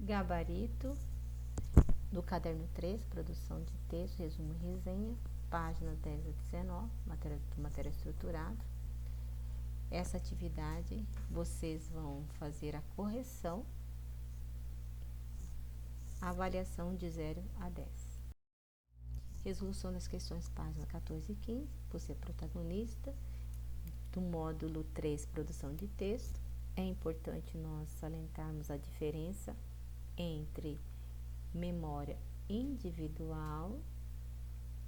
Gabarito do caderno 3, produção de texto, resumo e resenha, página 10 a 19, matéria estruturada. Essa atividade vocês vão fazer a correção, a avaliação de 0 a 10. Resolução das questões, página 14 e 15, você é protagonista do módulo 3, produção de texto. É importante nós salientarmos a diferença entre memória individual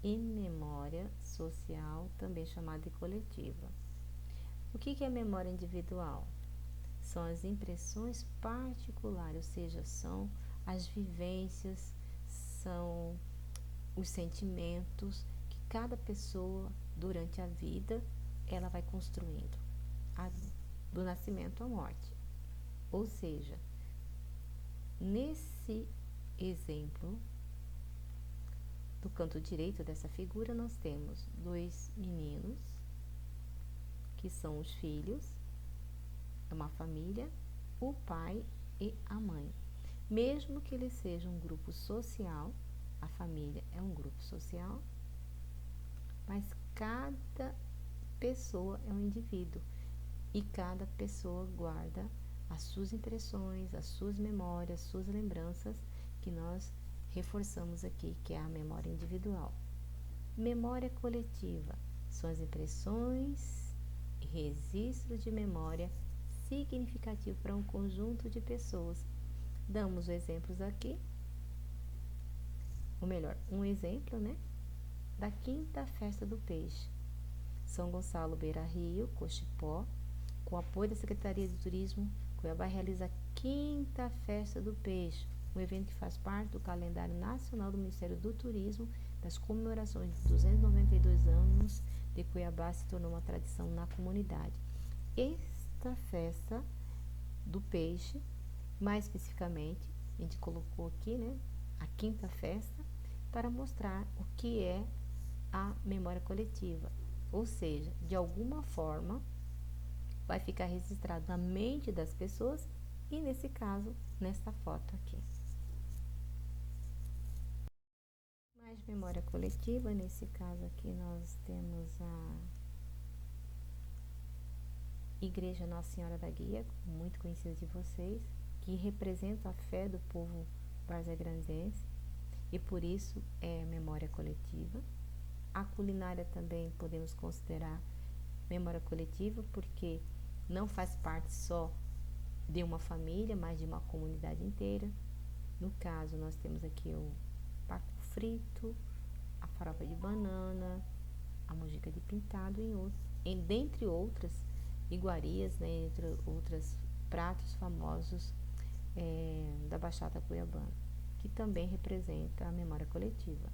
e memória social, também chamada de coletiva. O que é memória individual? São as impressões particulares, ou seja, são as vivências, são os sentimentos que cada pessoa, durante a vida, ela vai construindo, do nascimento à morte. Ou seja, nesse exemplo, do canto direito dessa figura, nós temos dois meninos, que são os filhos, é uma família, o pai e a mãe. Mesmo que eles sejam um grupo social, a família é um grupo social, mas cada pessoa é um indivíduo e cada pessoa guarda as suas impressões, as suas memórias, suas lembranças, que nós reforçamos aqui, que é a memória individual. Memória coletiva são as impressões e registros de memória significativo para um conjunto de pessoas. Damos exemplos aqui, ou melhor, um exemplo, da quinta festa do peixe. São Gonçalo, Beira Rio, Cochipó, com apoio da Secretaria de Turismo, Cuiabá realiza a quinta festa do peixe, um evento que faz parte do calendário nacional do Ministério do Turismo. Das comemorações de 292 anos de Cuiabá, se tornou uma tradição na comunidade. Esta festa do peixe, mais especificamente, a gente colocou aqui, a quinta festa, para mostrar o que é a memória coletiva. Ou seja, de alguma forma, vai ficar registrado na mente das pessoas e, nesse caso, nesta foto aqui. Mais memória coletiva, nesse caso aqui nós temos a Igreja Nossa Senhora da Guia, muito conhecida de vocês, que representa a fé do povo varzegrandense e por isso é memória coletiva. A culinária também podemos considerar memória coletiva, porque não faz parte só de uma família, mas de uma comunidade inteira. No caso, nós temos aqui o pato frito, a farofa de banana, a mojica de pintado, dentre outras iguarias, entre outros pratos famosos da Baixada Cuiabana, que também representa a memória coletiva.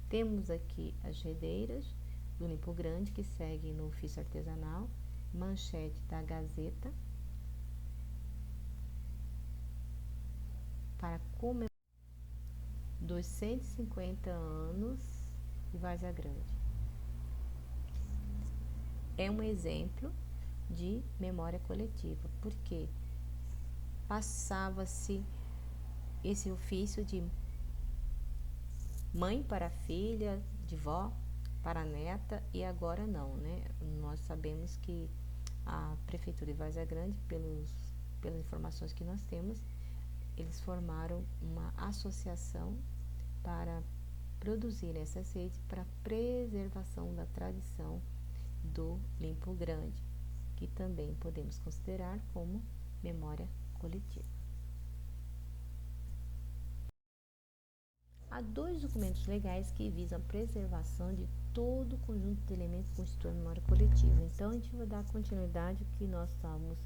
Temos aqui as redeiras do Limpo Grande, que seguem no ofício artesanal, manchete da Gazeta, para comemorar dos 150 anos de Várzea Grande. É um exemplo de memória coletiva, porque passava-se esse ofício de mãe para filha, de vó para neta, e agora não, Nós sabemos que a Prefeitura de Várzea Grande, pelas informações que nós temos, eles formaram uma associação para produzir essas redes para preservação da tradição do Limpo Grande, que também podemos considerar como memória coletiva. Há dois documentos legais que visam a preservação de todo o conjunto de elementos que constituem a memória coletiva. Então, a gente vai dar continuidade ao que nós estávamos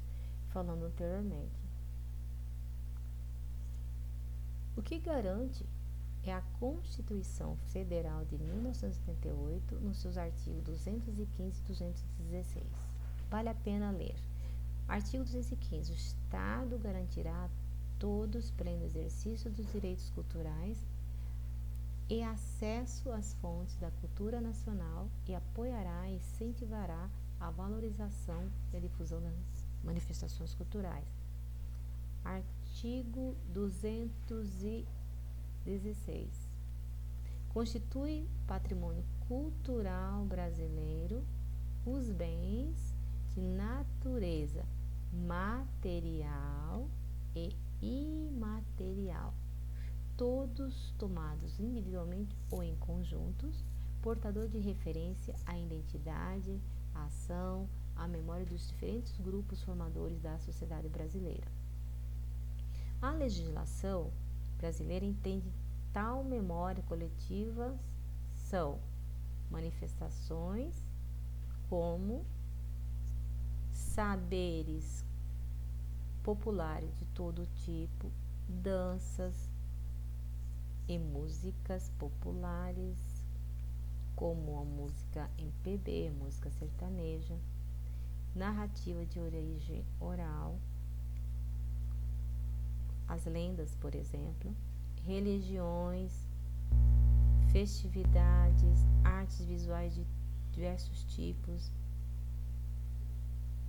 falando anteriormente. O que garante é a Constituição Federal de 1988, nos seus artigos 215 e 216. Vale a pena ler. Artigo 215. O Estado garantirá a todos pleno exercício dos direitos culturais e acesso às fontes da cultura nacional e apoiará e incentivará a valorização e a difusão das manifestações culturais. Artigo 216. Constitui patrimônio cultural brasileiro os bens de natureza material e imaterial, todos tomados individualmente ou em conjuntos, portador de referência à identidade, à ação, à memória dos diferentes grupos formadores da sociedade brasileira. A legislação brasileira entende tal memória coletiva são manifestações como saberes populares de todo tipo, danças e músicas populares, como a música MPB, música sertaneja, narrativa de origem oral, as lendas, por exemplo, religiões, festividades, artes visuais de diversos tipos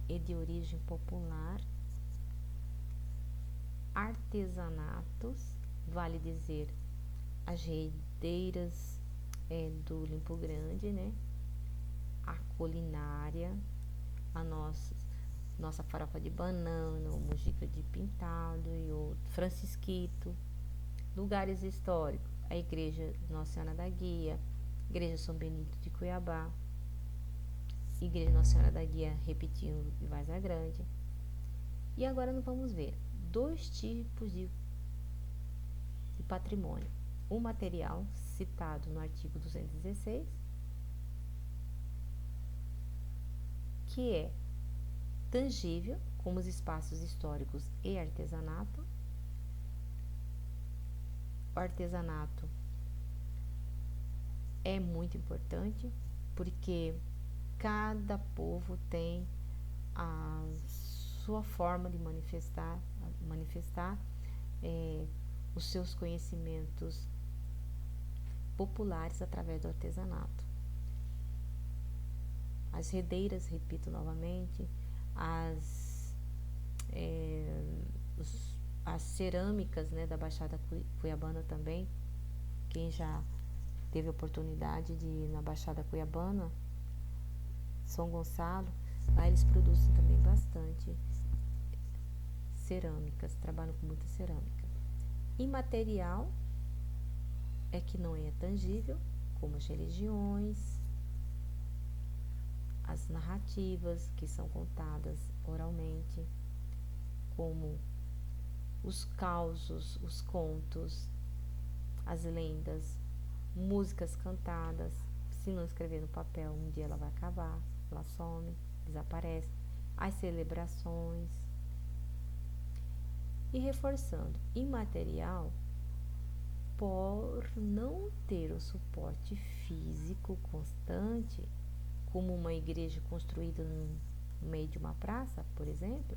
e de origem popular, artesanatos, vale dizer, as redeiras do Limpo Grande, né? A culinária, a nossa farofa de banana, o mojica de pintado e o francisquito, lugares históricos, a igreja Nossa Senhora da Guia, igreja São Benito de Cuiabá, igreja Nossa Senhora da Guia, repetindo, de Várzea Grande. E agora nós vamos ver dois tipos de patrimônio: o material, citado no artigo 216, que é tangível, como os espaços históricos e artesanato. O artesanato é muito importante porque cada povo tem a sua forma de manifestar os seus conhecimentos populares através do artesanato. As redeiras, repito novamente, as cerâmicas, né, da Baixada Cuiabana também. Quem já teve a oportunidade de ir na Baixada Cuiabana, São Gonçalo, lá eles produzem também bastante cerâmicas, trabalham com muita cerâmica. Imaterial é que não é tangível, como as religiões, as narrativas que são contadas oralmente, como os causos, os contos, as lendas, músicas cantadas. Se não escrever no papel, um dia ela vai acabar, ela some, desaparece. As celebrações. E reforçando, imaterial, por não ter o suporte físico constante, como uma igreja construída no meio de uma praça, por exemplo,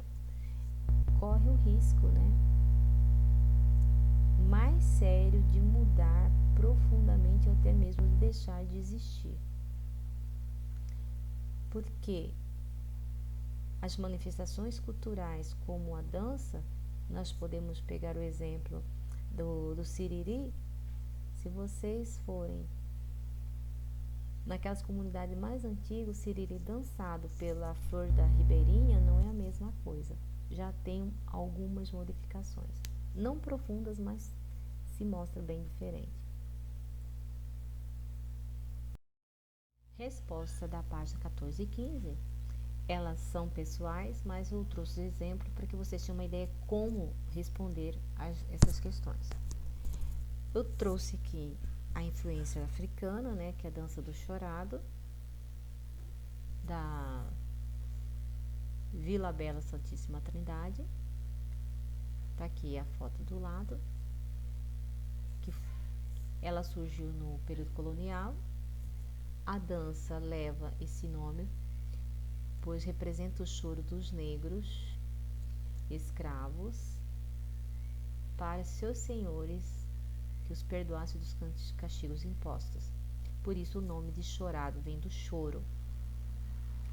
corre o risco, né, mais sério de mudar profundamente ou até mesmo de deixar de existir. Porque as manifestações culturais, como a dança, nós podemos pegar o exemplo do siriri. Se vocês forem naquelas comunidades mais antigas, o siriri dançado pela flor da ribeirinha não é a mesma coisa. Já tem algumas modificações, não profundas, mas se mostra bem diferente. Resposta da página 14 e 15. Elas são pessoais, mas eu trouxe exemplo para que vocês tenham uma ideia como responder a essas questões. Eu trouxe aqui a influência africana, né, que é a dança do chorado, da Vila Bela Santíssima Trindade. Tá aqui a foto do lado, que ela surgiu no período colonial. A dança leva esse nome, pois representa o choro dos negros escravos para seus senhores que os perdoassem dos castigos impostos. Por isso o nome de chorado vem do choro.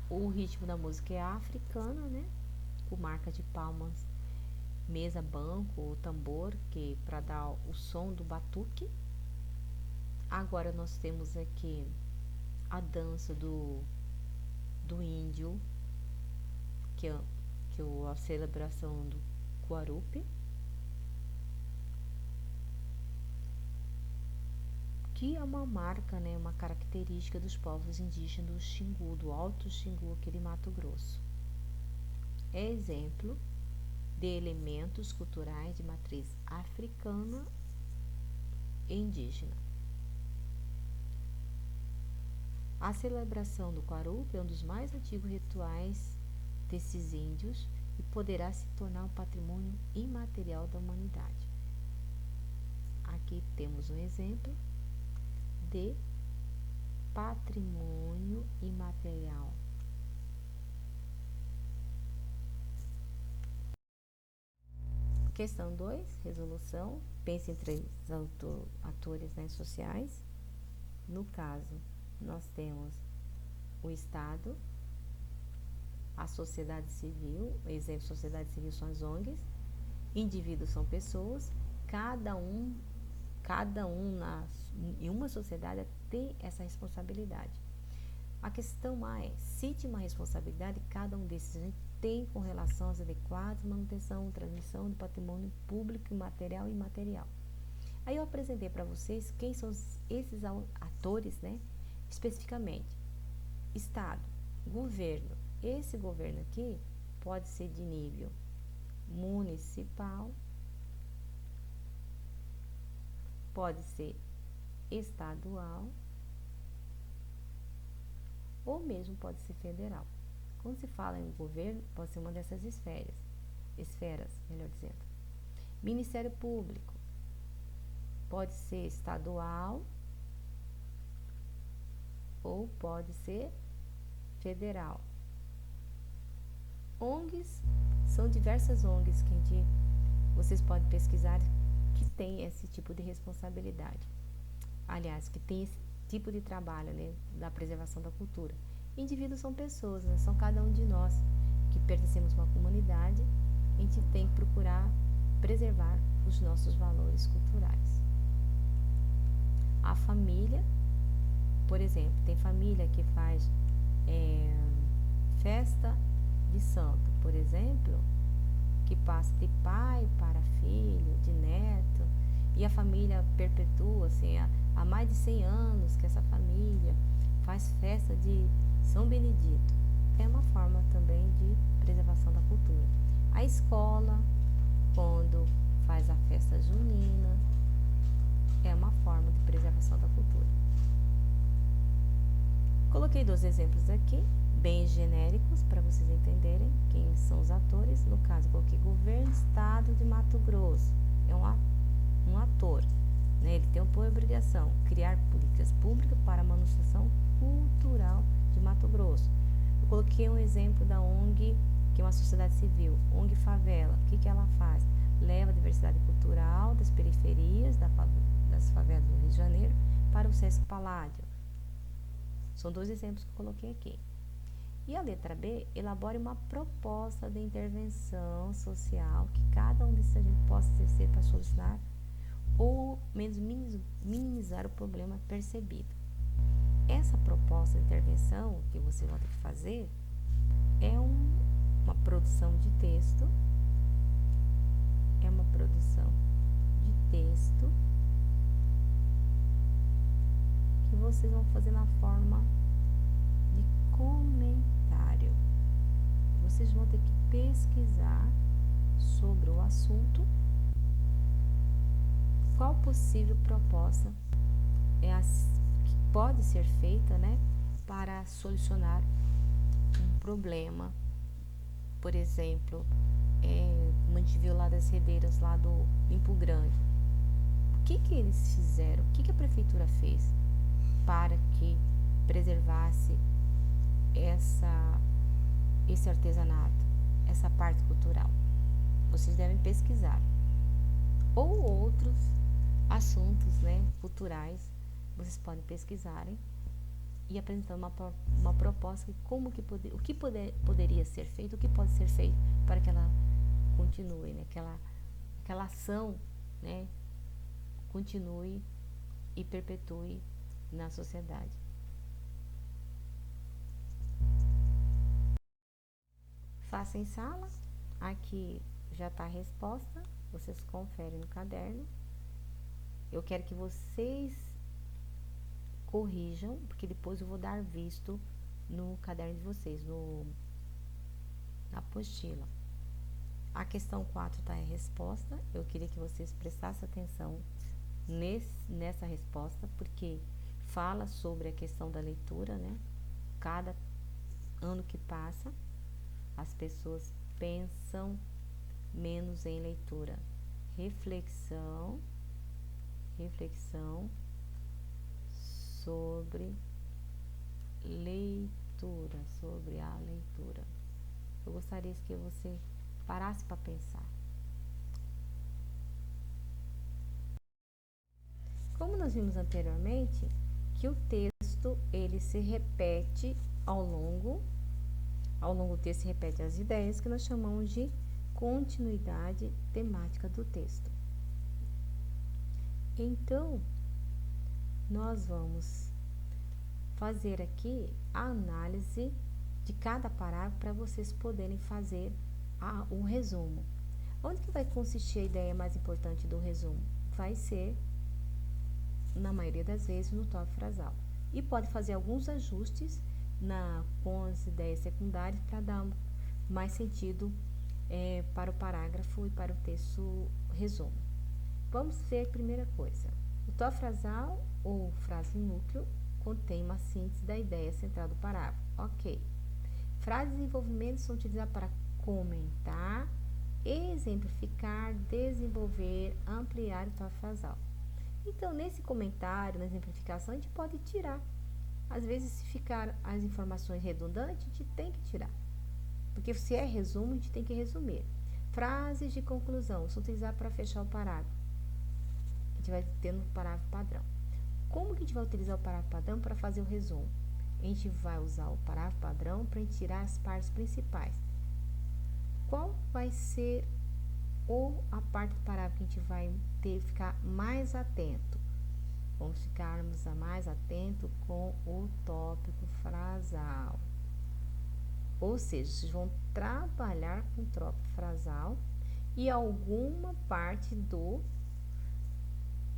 O ritmo da música é africana, né? Com marca de palmas mesa, banco ou tambor, que para dar o som do batuque. Agora nós temos aqui a dança do índio, que é, a celebração do Guarupi, que é uma marca, né, uma característica dos povos indígenas do Xingu, do Alto Xingu, aqui de Mato Grosso. É exemplo de elementos culturais de matriz africana e indígena. A celebração do Guarupi é um dos mais antigos rituais desses índios e poderá se tornar um patrimônio imaterial da humanidade. Aqui temos um exemplo de patrimônio imaterial. Questão 2, resolução. Pense em 3 atores, né, sociais. No caso, nós temos o Estado, a sociedade civil, exemplo, sociedade civil são as ONGs, indivíduos são pessoas, cada um em uma sociedade tem essa responsabilidade. A questão A é, cite uma responsabilidade que cada um desses tem com relação às adequadas manutenção, transmissão do patrimônio público, material e imaterial. Aí eu apresentei para vocês quem são esses atores, né? Especificamente, Estado, governo. Esse governo aqui pode ser de nível municipal, pode ser estadual ou mesmo pode ser federal. Quando se fala em governo, pode ser uma dessas esferas, melhor dizendo. Ministério Público pode ser estadual ou pode ser federal. ONGs, são diversas ONGs que vocês podem pesquisar que tem esse tipo de responsabilidade. Aliás, que tem esse tipo de trabalho, né, da preservação da cultura. Indivíduos são pessoas, né, são cada um de nós que pertencemos a uma comunidade, a gente tem que procurar preservar os nossos valores culturais. A família, por exemplo, tem família que faz festa de santo, por exemplo, que passa de pai para filho, de neto, e a família perpetua, assim, há mais de 100 anos que essa família faz festa de São Benedito. É uma forma também de preservação da cultura. A escola, quando faz a festa junina, é uma forma de preservação da cultura. Coloquei 2 exemplos aqui, bem genéricos, para vocês entenderem quem são os atores. No caso, coloquei Governo Estado de Mato Grosso. É um ator, né? Ele tem por obrigação criar políticas públicas para a manutenção cultural de Mato Grosso. Eu coloquei um exemplo da ONG, que é uma sociedade civil, ONG Favela. O que ela faz? Leva a diversidade cultural das periferias, das favelas do Rio de Janeiro, para o Sesc Palladio. São 2 exemplos que eu coloquei aqui. E a letra B, elabore uma proposta de intervenção social que cada um desses agentes possa exercer para solucionar ou menos minimizar o problema percebido. Essa proposta de intervenção que você vai ter que fazer é uma produção de texto, que vocês vão fazer na forma de comentário. Vocês vão ter que pesquisar sobre o assunto, qual possível proposta que pode ser feita, né, para solucionar um problema. Por exemplo, como a gente viu lá das redeiras lá do Limpo Grande. O que eles fizeram? O que a prefeitura fez para que preservasse esse artesanato, essa parte cultural? Vocês devem pesquisar. Ou outros assuntos, né, culturais, vocês podem pesquisarem e apresentar uma proposta de o que poderia ser feito, o que pode ser feito para que ela continue, né? Aquela ação, né? Continue e perpetue na sociedade. Faça em sala. Aqui já está a resposta. Vocês conferem no caderno. Eu quero que vocês corrijam, porque depois eu vou dar visto no caderno de vocês, na apostila. A questão 4 está a resposta. Eu queria que vocês prestassem atenção nessa resposta, porque fala sobre a questão da leitura, né? Cada ano que passa, as pessoas pensam menos em leitura. Reflexão sobre leitura, sobre a leitura. Eu gostaria que você parasse para pensar. Como nós vimos anteriormente, que o texto ele se repete ao longo do texto se repete as ideias que nós chamamos de continuidade temática do texto. Então, nós vamos fazer aqui a análise de cada parágrafo para vocês poderem fazer o resumo. Onde que vai consistir a ideia mais importante do resumo? Vai ser, na maioria das vezes, no tópico frasal. E pode fazer alguns ajustes com as ideias secundárias para dar mais sentido para o parágrafo e para o texto resumo. Vamos ver a primeira coisa. O tópico frasal ou frase núcleo contém uma síntese da ideia central do parágrafo. Ok. Frases de desenvolvimento são utilizadas para comentar, exemplificar, desenvolver, ampliar o tópico frasal. Então, nesse comentário, na exemplificação, a gente pode tirar. Às vezes, se ficar as informações redundantes, a gente tem que tirar. Porque se é resumo, a gente tem que resumir. Frases de conclusão são utilizadas para fechar o parágrafo. A gente vai ter no parágrafo padrão. Como que a gente vai utilizar o parágrafo padrão para fazer o resumo? A gente vai usar o parágrafo padrão para tirar as partes principais. Qual vai ser a parte do parágrafo que a gente vai ter que ficar mais atento? Vamos ficarmos mais atentos com o tópico frasal. Ou seja, vocês vão trabalhar com o tópico frasal e alguma parte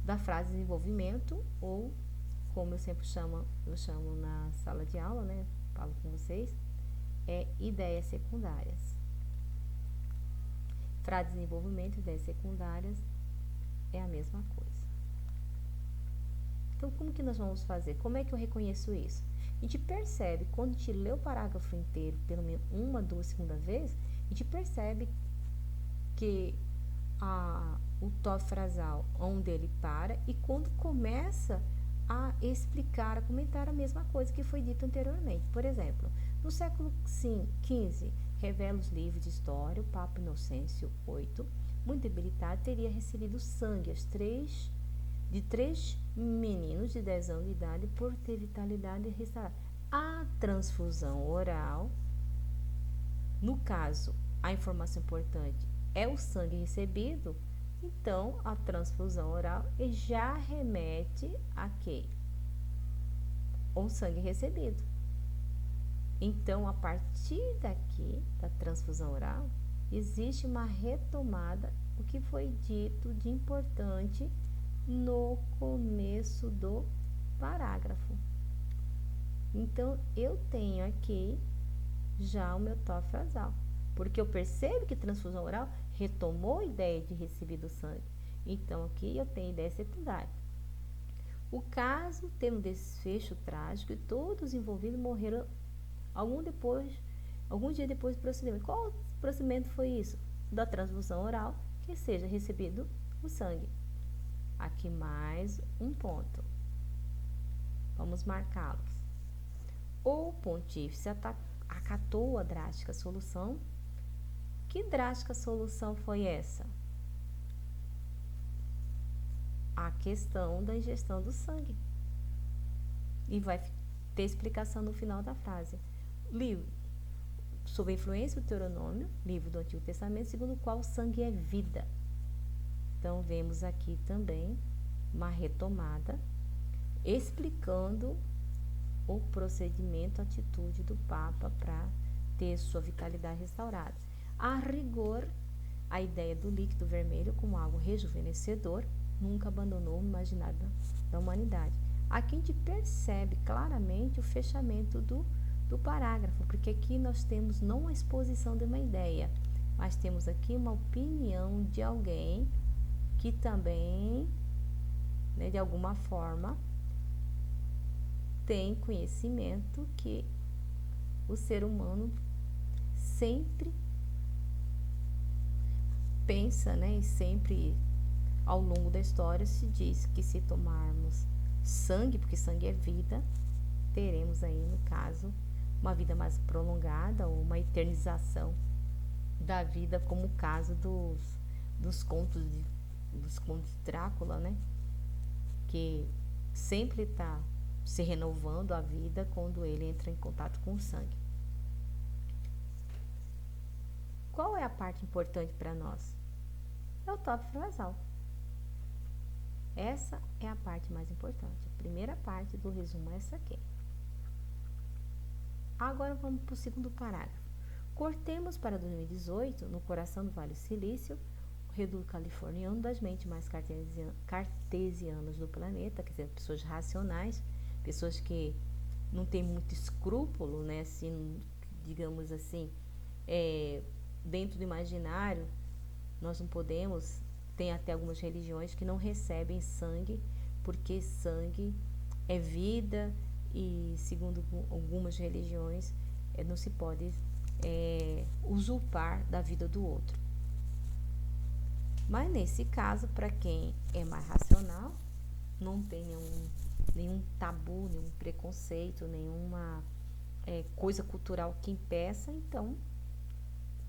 da frase de desenvolvimento, ou como eu sempre chamo na sala de aula, né? Falo com vocês, ideias secundárias. Frase de desenvolvimento e ideias secundárias é a mesma coisa. Então, como que nós vamos fazer? Como é que eu reconheço isso? A gente percebe, quando a gente lê o parágrafo inteiro, pelo menos uma, duas, segunda vez, a gente percebe que o tópico frasal, onde ele para, e quando começa a explicar, a comentar a mesma coisa que foi dito anteriormente. Por exemplo, no século XV, revela os livros de história, o Papa Inocêncio VIII, muito debilitado, teria recebido sangue de três meninos de 10 anos de idade por ter vitalidade restaurada. A transfusão oral, no caso, a informação importante é o sangue recebido, então a transfusão oral já remete a quê? O sangue recebido. Então, a partir daqui, da transfusão oral, existe uma retomada do que foi dito de importante no começo do parágrafo. Então, eu tenho aqui já o meu tópico frasal, porque eu percebo que transfusão oral retomou a ideia de recebido sangue. Então, aqui eu tenho ideia secundária. O caso tem um desfecho trágico e todos os envolvidos morreram algum dia depois do procedimento. Qual procedimento foi isso? Da transfusão oral, que seja recebido o sangue. Aqui mais um ponto. Vamos marcá-los. O pontífice acatou a drástica solução. Que drástica solução foi essa? A questão da ingestão do sangue. E vai ter explicação no final da frase. sob a influência do Deuteronômio, livro do Antigo Testamento, segundo o qual o sangue é vida. Então, vemos aqui também uma retomada explicando o procedimento, a atitude do Papa para ter sua vitalidade restaurada. A rigor, a ideia do líquido vermelho como algo rejuvenescedor nunca abandonou o imaginário da humanidade. Aqui a gente percebe claramente o fechamento do parágrafo, porque aqui nós temos não a exposição de uma ideia, mas temos aqui uma opinião de alguém que também, né, de alguma forma, tem conhecimento que o ser humano sempre pensa, né, e sempre ao longo da história se diz que se tomarmos sangue, porque sangue é vida, teremos aí, no caso, uma vida mais prolongada ou uma eternização da vida, como o caso dos contos de Drácula, né? Que sempre está se renovando a vida quando ele entra em contato com o sangue. Qual é a parte importante para nós? É o top frasal. Essa é a parte mais importante. A primeira parte do resumo é essa aqui. Agora vamos para o segundo parágrafo. Cortemos para 2018, no coração do Vale do Silício, o reduto californiano das mentes mais cartesianas do planeta, quer dizer, pessoas racionais, pessoas que não têm muito escrúpulo, né, assim, digamos assim, dentro do imaginário, nós não podemos, tem até algumas religiões que não recebem sangue, porque sangue é vida e, segundo algumas religiões, não se pode usurpar da vida do outro. Mas nesse caso, para quem é mais racional, não tem nenhum tabu, nenhum preconceito, nenhuma coisa cultural que impeça, então,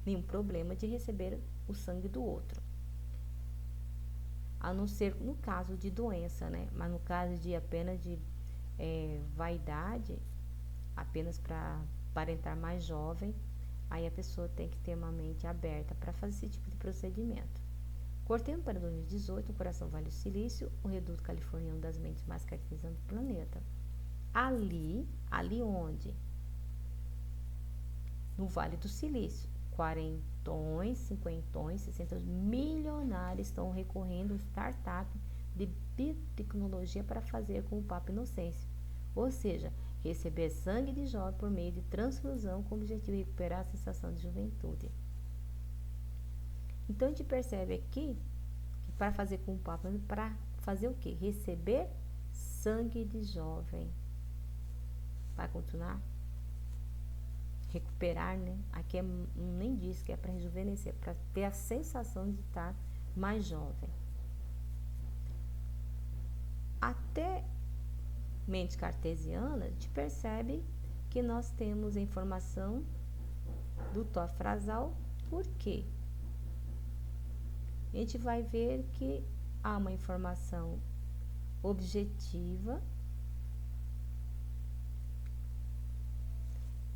nenhum problema de receber o sangue do outro. A não ser no caso de doença, né? Mas no caso de apenas de vaidade, apenas para aparentar mais jovem, aí a pessoa tem que ter uma mente aberta para fazer esse tipo de procedimento. Cortando para 2018, o coração Vale do Silício, o reduto californiano das mentes mais cartesianas do planeta. Ali onde? No Vale do Silício, quarentões, cinquentões, 60 milionários estão recorrendo a startup de biotecnologia para fazer como o Papa Inocêncio, ou seja, receber sangue de jovem por meio de transfusão com o objetivo de recuperar a sensação de juventude. Então a gente percebe aqui que para fazer com o Papa, para fazer o quê? Receber sangue de jovem. Vai continuar? Recuperar, né? Aqui nem diz que é para rejuvenescer, para ter a sensação de estar mais jovem. Até mente cartesiana, a gente percebe que nós temos a informação do top frasal. Por quê? A gente vai ver que há uma informação objetiva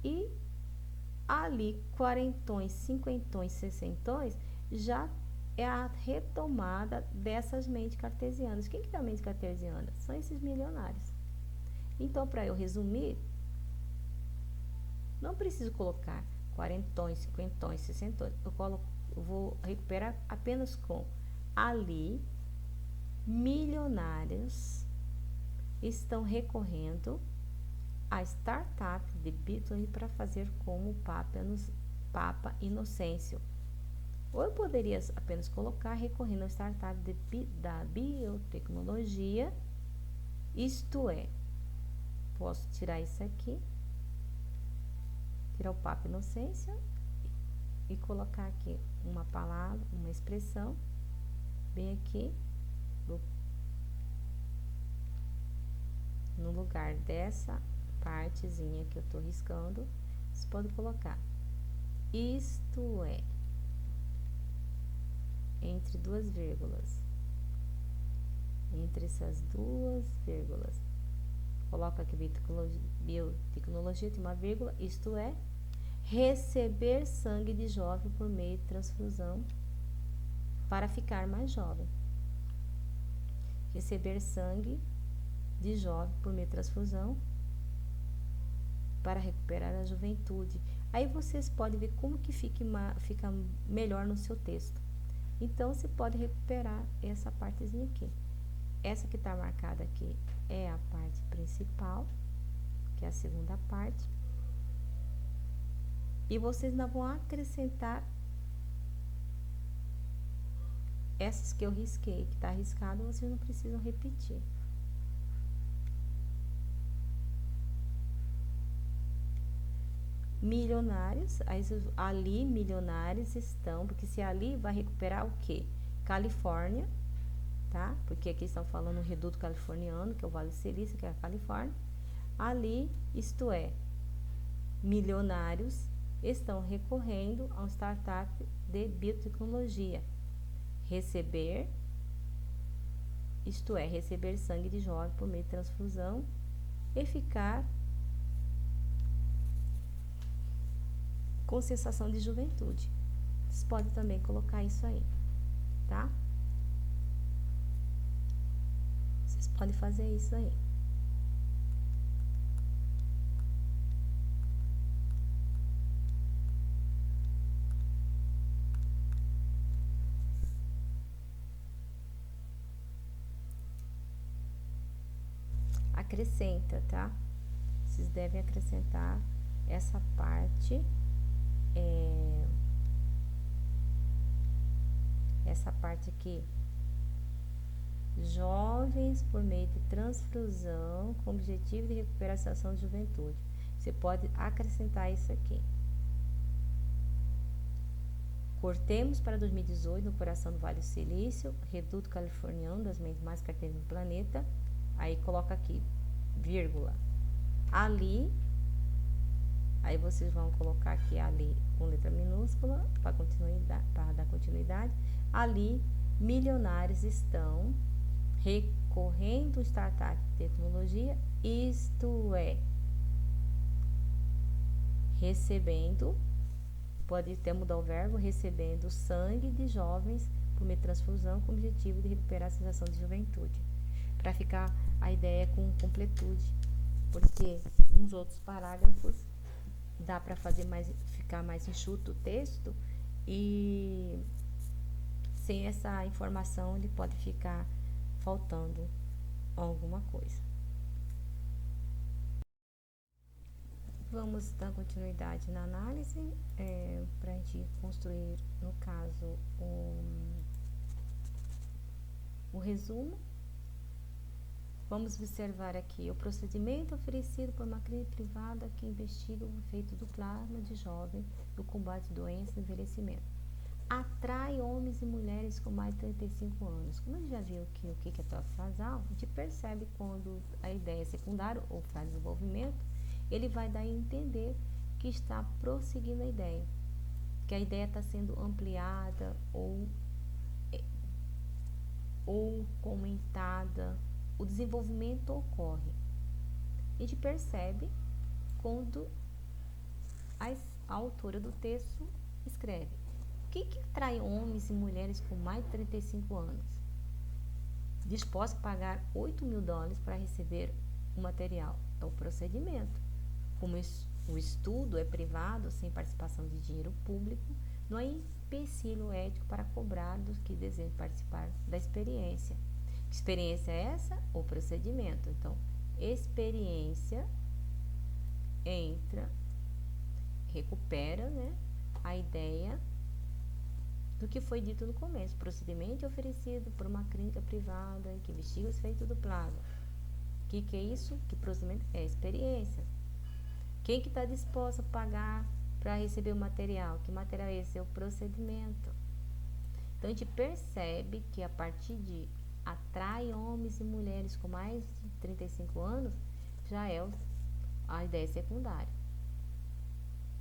e ali, quarentões, cinquentões, sessentões, já é a retomada dessas mentes cartesianas. Quem que é a mente cartesiana? São esses milionários. Então, para eu resumir, não preciso colocar quarentões, cinquentões, sessentões. Eu vou recuperar apenas com ali, milionários estão recorrendo a startup de Bitcoin para fazer como o Papa Inocêncio. Ou eu poderia apenas colocar recorrendo a startup da biotecnologia, isto é, posso tirar isso aqui, tirar o Papa Inocêncio e colocar aqui uma palavra, uma expressão, bem aqui, no lugar dessa partezinha que eu estou riscando, você pode colocar isto é, entre duas vírgulas, entre essas duas vírgulas, coloca aqui biotecnologia, tem uma vírgula, isto é, receber sangue de jovem por meio de transfusão para ficar mais jovem. Receber sangue de jovem por meio de transfusão para recuperar a juventude. Aí vocês podem ver como que fica melhor no seu texto. Então, você pode recuperar essa partezinha aqui. Essa que está marcada aqui é a parte principal, que é a segunda parte. E vocês ainda vão acrescentar essas que eu risquei, que está riscado, vocês não precisam repetir. Milionários, ali milionários estão, porque se ali vai recuperar o quê? Califórnia, tá? Porque aqui estão falando o reduto californiano, que é o Vale do Silício, que é a Califórnia. Ali, isto é, milionários estão recorrendo a um startup de biotecnologia. Receber, isto é, receber sangue de jovem por meio de transfusão e ficar com sensação de juventude. Vocês podem também colocar isso aí, tá? Vocês podem fazer isso aí. Acrescenta, tá? Vocês devem acrescentar essa parte, essa parte aqui. Jovens por meio de transfusão com objetivo de recuperar a sensação de juventude. Você pode acrescentar isso aqui. Cortemos para 2018 no coração do Vale do Silício, reduto californiano, das mentes mais carteiras do planeta. Aí coloca aqui, vírgula, ali. Aí vocês vão colocar aqui ali com letra minúscula para dar continuidade. Ali, milionários estão recorrendo ao startup de tecnologia, isto é, recebendo, pode até mudar o verbo, recebendo sangue de jovens por meio de transfusão com o objetivo de recuperar a sensação de juventude. Para ficar a ideia com completude, porque nos outros parágrafos dá para ficar mais enxuto o texto e sem essa informação ele pode ficar faltando alguma coisa. Vamos dar continuidade na análise para a gente construir, no caso, o resumo. Vamos observar aqui o procedimento oferecido por uma clínica privada que investiga o efeito do plasma de jovem no combate a doenças e envelhecimento. Atrai homens e mulheres com mais de 35 anos. Como a gente já viu que o que é trofasal, a gente percebe quando a ideia é secundária ou faz desenvolvimento, ele vai dar a entender que está prosseguindo a ideia, que a ideia está sendo ampliada ou comentada. O desenvolvimento ocorre. A gente percebe quando a autora do texto escreve: o que atrai homens e mulheres com mais de 35 anos, dispostos a pagar $8.000 para receber o material? É o procedimento. Como o estudo é privado, sem participação de dinheiro público, não há empecilho ético para cobrar dos que desejam participar da experiência. Que experiência é essa? O procedimento. Então, experiência recupera, né, a ideia do que foi dito no começo. Procedimento oferecido por uma clínica privada que investiga os efeitos do plasma. O que é isso? Que procedimento? É experiência. Quem que está disposto a pagar para receber o material? Que material é esse? É o procedimento. Então, a gente percebe que a partir de atrai homens e mulheres com mais de 35 anos, já é a ideia secundária.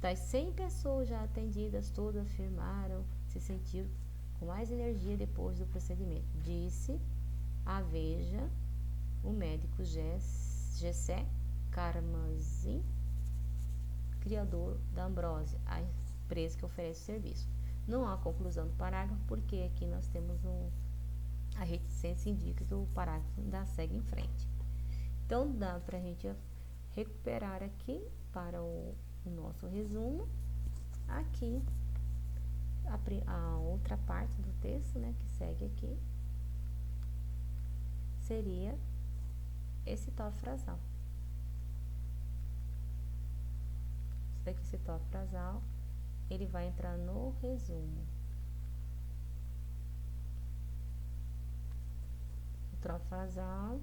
Das 100 pessoas já atendidas, todas afirmaram se sentir com mais energia depois do procedimento. Disse a Veja o médico Gessé Karmazin, criador da Ambrosia, a empresa que oferece o serviço. Não há conclusão do parágrafo, porque aqui nós temos a reticência indica que o parágrafo ainda segue em frente. Então, dá para a gente recuperar aqui para o nosso resumo, aqui a outra parte do texto, né, que segue aqui, seria esse tópico frasal. Esse tópico frasal, ele vai entrar no resumo. O tópico frasal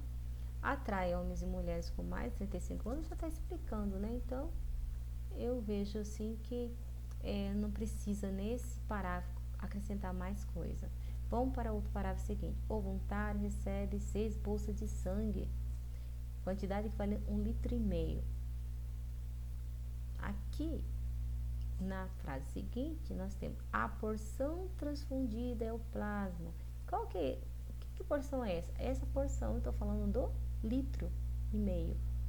atrai homens e mulheres com mais de 35 anos, já está explicando, né? Então, eu vejo assim que não precisa nesse parágrafo acrescentar mais coisa. Vamos para outro parágrafo seguinte. O voluntário recebe 6 bolsas de sangue, quantidade equivalente a 1,5 litro. Aqui, na frase seguinte, nós temos a porção transfundida é o plasma. Que porção é essa? Essa porção, eu estou falando do 1,5 litro.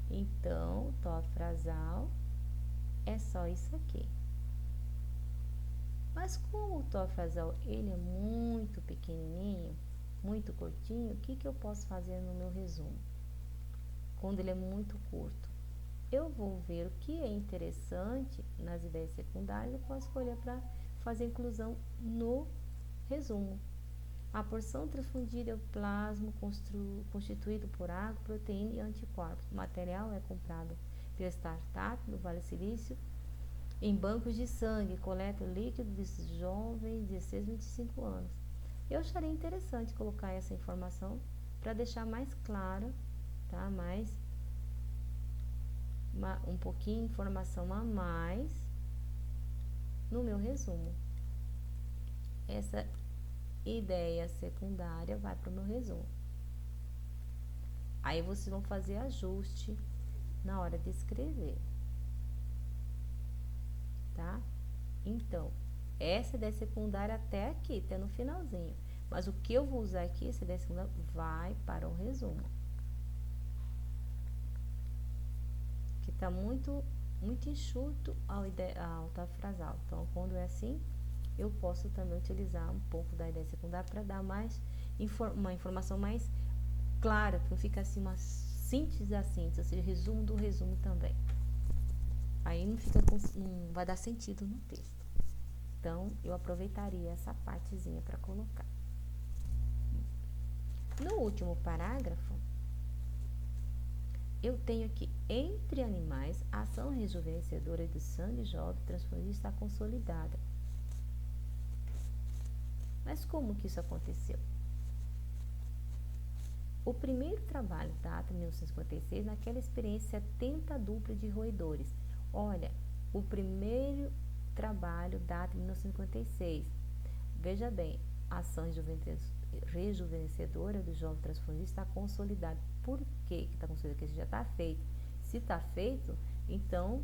Então, o tópico frasal é só isso aqui. Mas como o tópico frasal ele é muito pequenininho, muito curtinho, o que eu posso fazer no meu resumo? Quando ele é muito curto, eu vou ver o que é interessante nas ideias secundárias e posso escolher para fazer inclusão no resumo. A porção transfundida é o plasma constituído por água, proteína e anticorpos. O material é comprado pela startup do Vale Silício em bancos de sangue, coleta líquido de jovens de 16 a 25 anos. Eu acharia interessante colocar essa informação para deixar mais clara, tá? Um pouquinho de informação a mais no meu resumo. Essa ideia secundária vai para o meu resumo. Aí vocês vão fazer ajuste na hora de escrever, tá? Então, essa ideia secundária até aqui, até no finalzinho. Mas o que eu vou usar aqui, essa ideia secundária, vai para o resumo. Que tá muito enxuto ao tópico frasal. Então, quando é assim, eu posso também utilizar um pouco da ideia secundária para dar uma informação mais clara, que não fica assim uma síntese da síntese, ou seja, resumo do resumo também. Aí não vai dar sentido no texto. Então, eu aproveitaria essa partezinha para colocar. No último parágrafo, eu tenho aqui, entre animais, a ação rejuvenescedora do sangue jovem transfundido está consolidada. Mas como que isso aconteceu? O primeiro trabalho data em 1956, naquela experiência 70 dupla de roedores. Olha, o primeiro trabalho data em 1956. Veja bem, a ação rejuvenescedora do jovem transfundido está consolidada. Por que está consolidada? Porque já está feito. Se está feito, então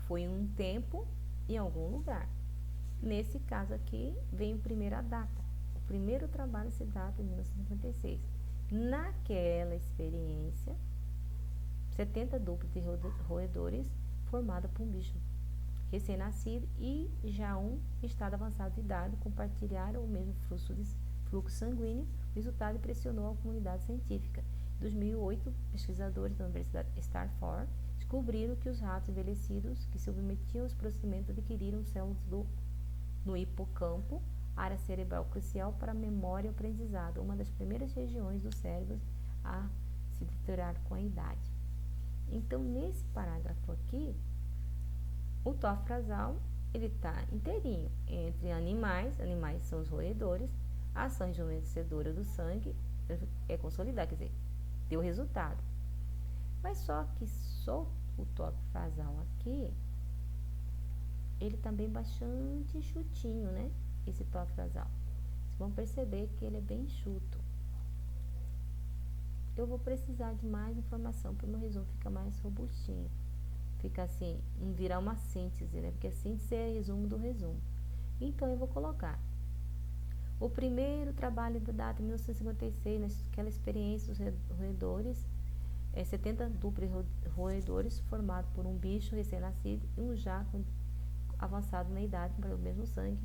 foi um tempo em algum lugar. Nesse caso aqui, vem a primeira data. O primeiro trabalho se data em 1956. Naquela experiência, 70 duplas de roedores formada por um bicho recém-nascido e já um estado avançado de idade compartilharam o mesmo fluxo sanguíneo. O resultado impressionou a comunidade científica. Em 2008, pesquisadores da Universidade Stanford descobriram que os ratos envelhecidos que se submetiam aos procedimentos adquiriram células no hipocampo, área cerebral crucial para a memória e aprendizado, uma das primeiras regiões do cérebro a se deteriorar com a idade. Então, nesse parágrafo aqui, o tópico frasal, ele está inteirinho, entre animais são os roedores, a ação rejuvenescedora do sangue é consolidada, quer dizer, deu resultado. Mas só que o tópico frasal aqui, ele tá bem bastante enxutinho, né? Esse tópico frasal. Vocês vão perceber que ele é bem enxuto. Eu vou precisar de mais informação para o meu resumo ficar mais robustinho. Fica assim, não virar uma síntese, né? Porque a síntese é resumo do resumo. Então, eu vou colocar o primeiro trabalho da data de 1956, naquela experiência dos roedores, 70 duplos roedores formados por um bicho recém-nascido e um jaco avançado na idade, para o mesmo sangue,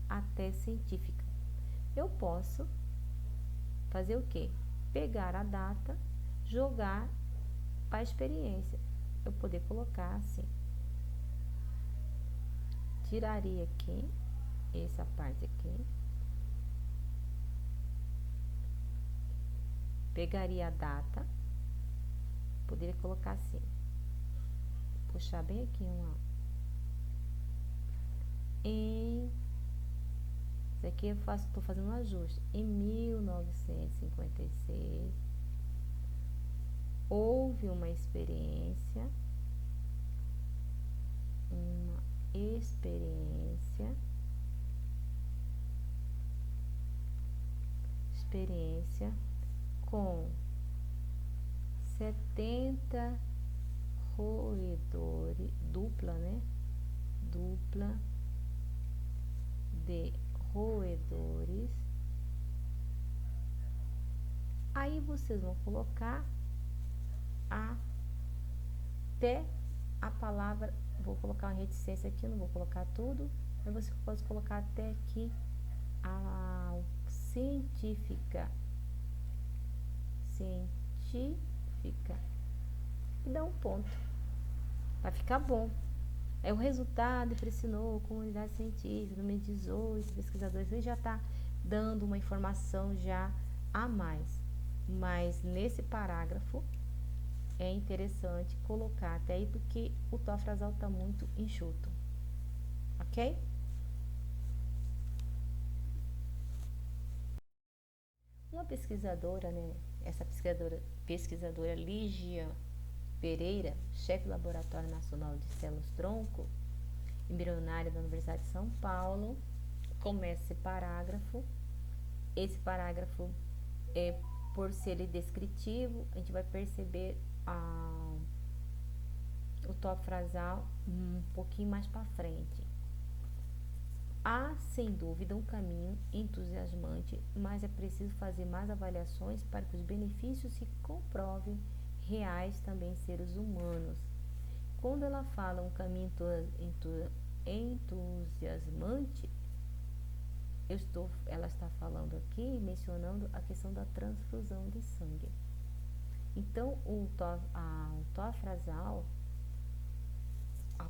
até científica. Eu posso fazer o quê? Pegar a data, jogar para a experiência. Eu poder colocar assim. Tiraria aqui, essa parte aqui. Pegaria a data, poderia colocar assim. Puxar bem aqui uma. Isso aqui eu estou fazendo um ajuste. Em 1956, houve uma experiência com 70 roedores, dupla de roedores. Aí vocês vão colocar até a palavra, vou colocar uma reticência aqui, não vou colocar tudo, mas você pode colocar até aqui a científica e dá um ponto, vai ficar bom. É o resultado impressionou a comunidade científica, no mês 18, pesquisadores, ele já está dando uma informação já a mais, mas nesse parágrafo é interessante colocar até aí, porque o tó frasal está muito enxuto, ok? Uma pesquisadora, né, essa pesquisadora Lígia Pereira, chefe do Laboratório Nacional de Células-Tronco, embrionária da Universidade de São Paulo, começa esse parágrafo. Esse parágrafo, por ser descritivo, a gente vai perceber o tó frasal um pouquinho mais para frente. Há, sem dúvida, um caminho entusiasmante, mas é preciso fazer mais avaliações para que os benefícios se comprovem reais também em seres humanos. Quando ela fala um caminho entusiasmante, ela está falando aqui, mencionando a questão da transfusão de sangue. Então, o tó frasal, a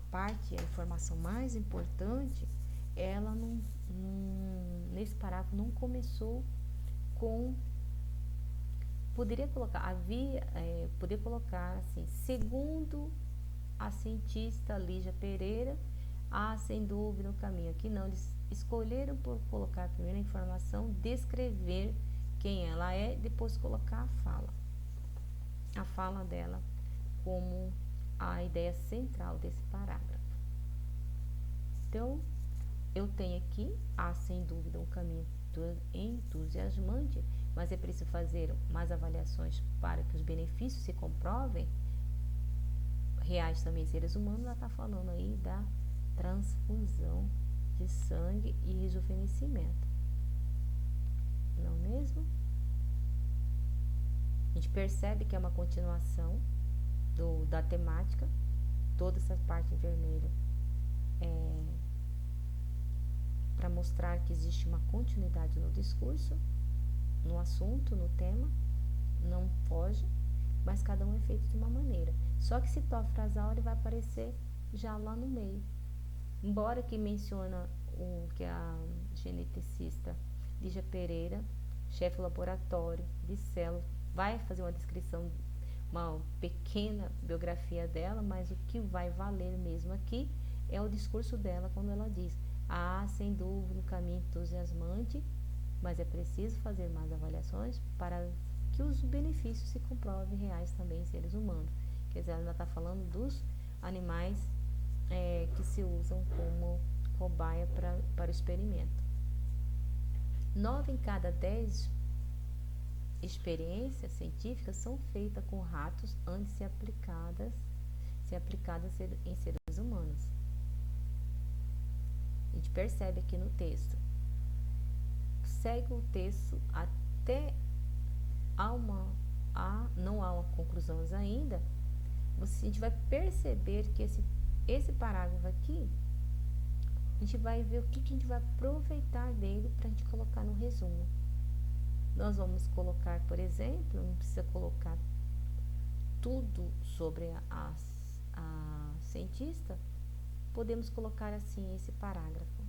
informação mais importante, ela nesse parágrafo não começou com, poderia colocar assim, segundo a cientista Lígia Pereira, há sem dúvida um caminho. Aqui não, eles escolheram por colocar a primeira informação, descrever quem ela é, depois colocar a fala dela como a ideia central desse parágrafo. Então, eu tenho aqui, há sem dúvida um caminho entusiasmante, mas é preciso fazer mais avaliações para que os benefícios se comprovem, reais também seres humanos. Ela está falando aí da transfusão de sangue e rejuvenescimento, não é mesmo? A gente percebe que é uma continuação da temática, toda essa parte em vermelho para mostrar que existe uma continuidade no discurso, no assunto, no tema, não foge, mas cada um é feito de uma maneira. Só que esse tó frasal ele vai aparecer já lá no meio. Embora que menciona que a geneticista Lígia Pereira, chefe do laboratório de células, vai fazer uma descrição, uma pequena biografia dela, mas o que vai valer mesmo aqui é o discurso dela quando ela diz: há sem dúvida um caminho entusiasmante, mas é preciso fazer mais avaliações para que os benefícios se comprovem reais também em seres humanos. Quer dizer, ela ainda está falando dos animais que se usam como cobaia para o experimento. 9 em cada 10 experiências científicas são feitas com ratos antes de ser aplicadas em seres humanos. A gente percebe aqui no texto. Segue o texto até não há uma conclusões ainda, a gente vai perceber que esse parágrafo aqui, a gente vai ver o que a gente vai aproveitar dele para a gente colocar no resumo. Nós vamos colocar, por exemplo, não precisa colocar tudo sobre a cientista, podemos colocar assim esse parágrafo.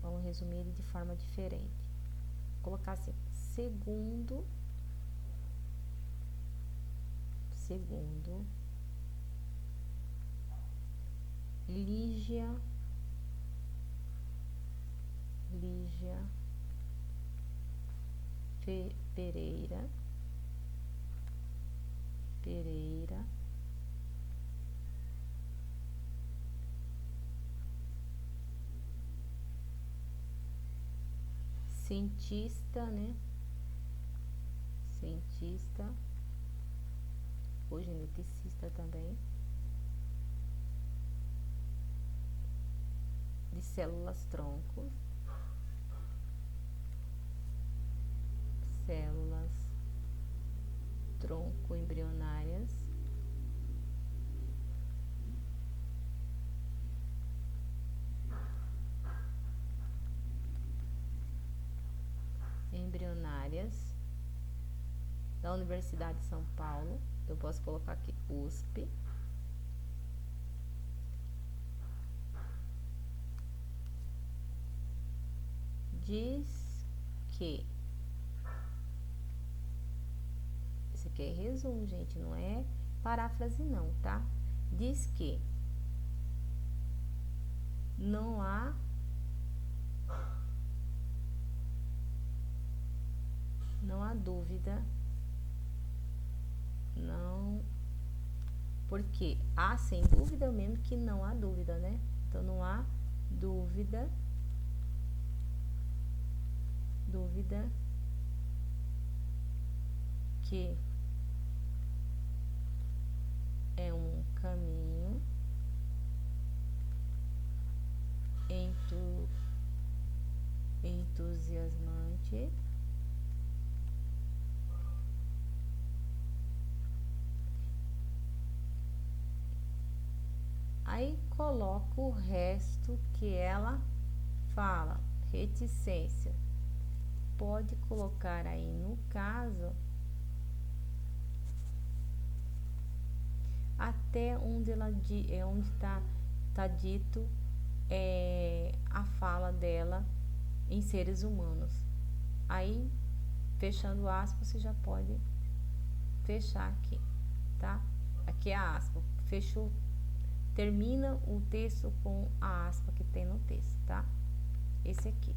Vamos resumir ele de forma diferente. Colocar assim, segundo Lígia Pereira, cientista, né? Cientista, ou geneticista também, de células tronco, embrionárias, da Universidade de São Paulo. Eu posso colocar aqui USP. Diz que, isso aqui é resumo, gente, não é paráfrase não, tá? Diz que não há dúvida, não, porque há sem dúvida mesmo que não há dúvida, né? Então não há dúvida que é um caminho entusiasmante aí coloco o resto que ela fala, reticência. Pode colocar aí no caso até onde tá dito a fala dela em seres humanos. Aí, fechando aspas, você já pode fechar aqui, tá? Aqui é a aspa. Fechou, termina o texto com a aspa que tem no texto, tá? Esse aqui.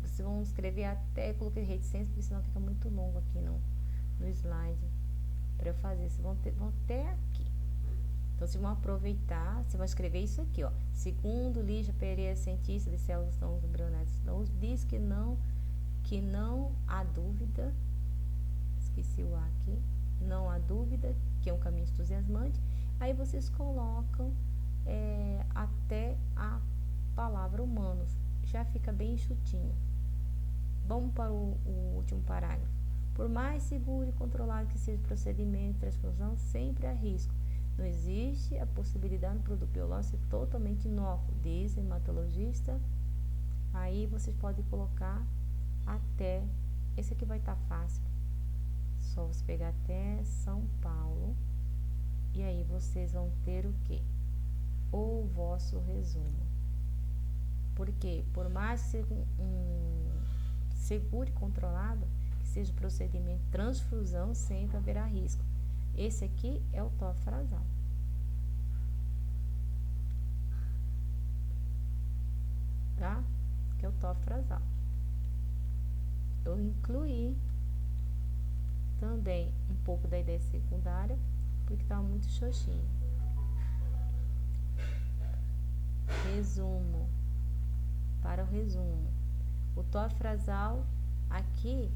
Vocês vão escrever até, coloquei reticência, porque senão fica muito longo aqui no slide para eu fazer. Vocês vão até aqui. Então, vocês vão aproveitar, vocês vão escrever isso aqui, ó. Segundo Lígia Pereira, cientista de células tronco embrionárias, diz que não há dúvida, esqueci o A aqui, não há dúvida que é um caminho entusiasmante. Aí vocês colocam até a palavra humanos, já fica bem enxutinho. Vamos para o último parágrafo. Por mais seguro e controlado que seja o procedimento de transfusão, sempre há risco. Não existe a possibilidade do produto biológico ser totalmente inócuo, diz o hematologista. Aí vocês podem colocar até, esse aqui vai estar fácil, só você pegar até São Paulo, e aí vocês vão ter o quê? O vosso resumo. Porque, por mais que seja seguro e controlado, que seja o procedimento de transfusão, sempre haverá risco. Esse aqui é o top frasal. Tá? Que é o top frasal. Eu incluí também um pouco da ideia secundária, porque estava muito xoxinho. Resumo. Para o resumo. O top frasal aqui,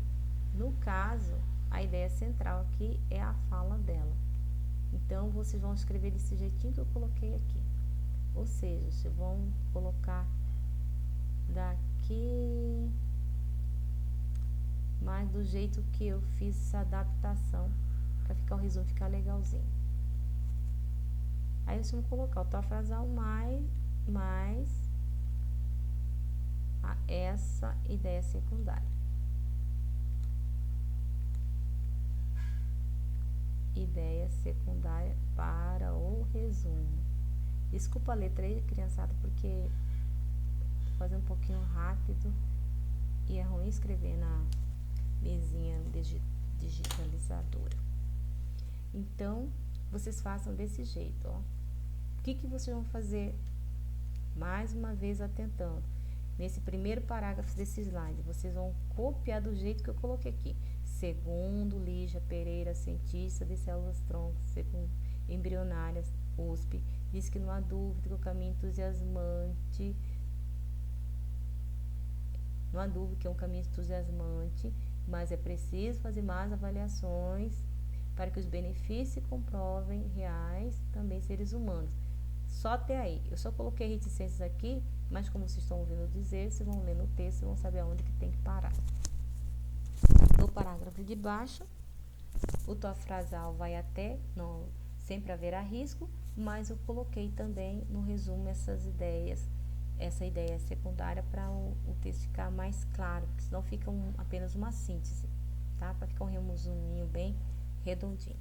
no caso, a ideia central aqui é a fala dela. Então, vocês vão escrever desse jeitinho que eu coloquei aqui. Ou seja, vocês vão colocar daqui, mas do jeito que eu fiz essa adaptação para ficar o resumo ficar legalzinho. Aí vocês vão colocar o teofrasal mais essa ideia secundária. Ideia secundária para o resumo. Desculpa a letra aí, criançada, porque tô fazendo um pouquinho rápido e é ruim escrever na mesinha digitalizadora. Então, vocês façam desse jeito, ó. O que que vocês vão fazer? Mais uma vez atentando. Nesse primeiro parágrafo desse slide, vocês vão copiar do jeito que eu coloquei aqui. Segundo Lígia Pereira, cientista de células-tronco, embrionárias, USP, diz que não há dúvida que o caminho entusiasmante, não há dúvida que é um caminho entusiasmante, mas é preciso fazer mais avaliações para que os benefícios se comprovem reais também seres humanos. Só até aí. Eu só coloquei reticências aqui, mas como vocês estão ouvindo dizer, vocês vão ler no texto e vão saber aonde que tem que parar. No parágrafo de baixo, o teofrasal vai até, não, sempre haverá risco, mas eu coloquei também no resumo essas ideias, essa ideia secundária para o texto ficar mais claro, porque senão fica apenas uma síntese, tá? Para ficar um resuminho bem redondinho.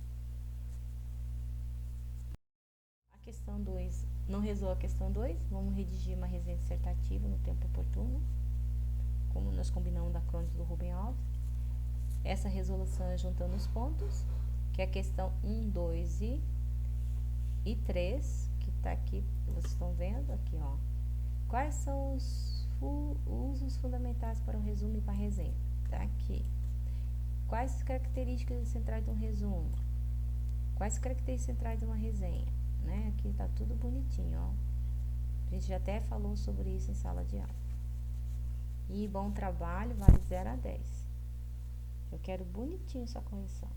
A questão 2, não resolve a questão 2, vamos redigir uma resenha dissertativa no tempo oportuno, como nós combinamos da crônica do Rubem Alves. Essa resolução é juntando os pontos, que é a questão 1, 2 e 3, que está aqui, vocês estão vendo aqui, ó. Quais são os usos fundamentais para um resumo e para a resenha? Tá aqui. Quais as características centrais de um resumo? Quais as características centrais de uma resenha? Né? Aqui tá tudo bonitinho, ó. A gente já até falou sobre isso em sala de aula. E bom trabalho vale 0 a 10. Eu quero bonitinho essa correção.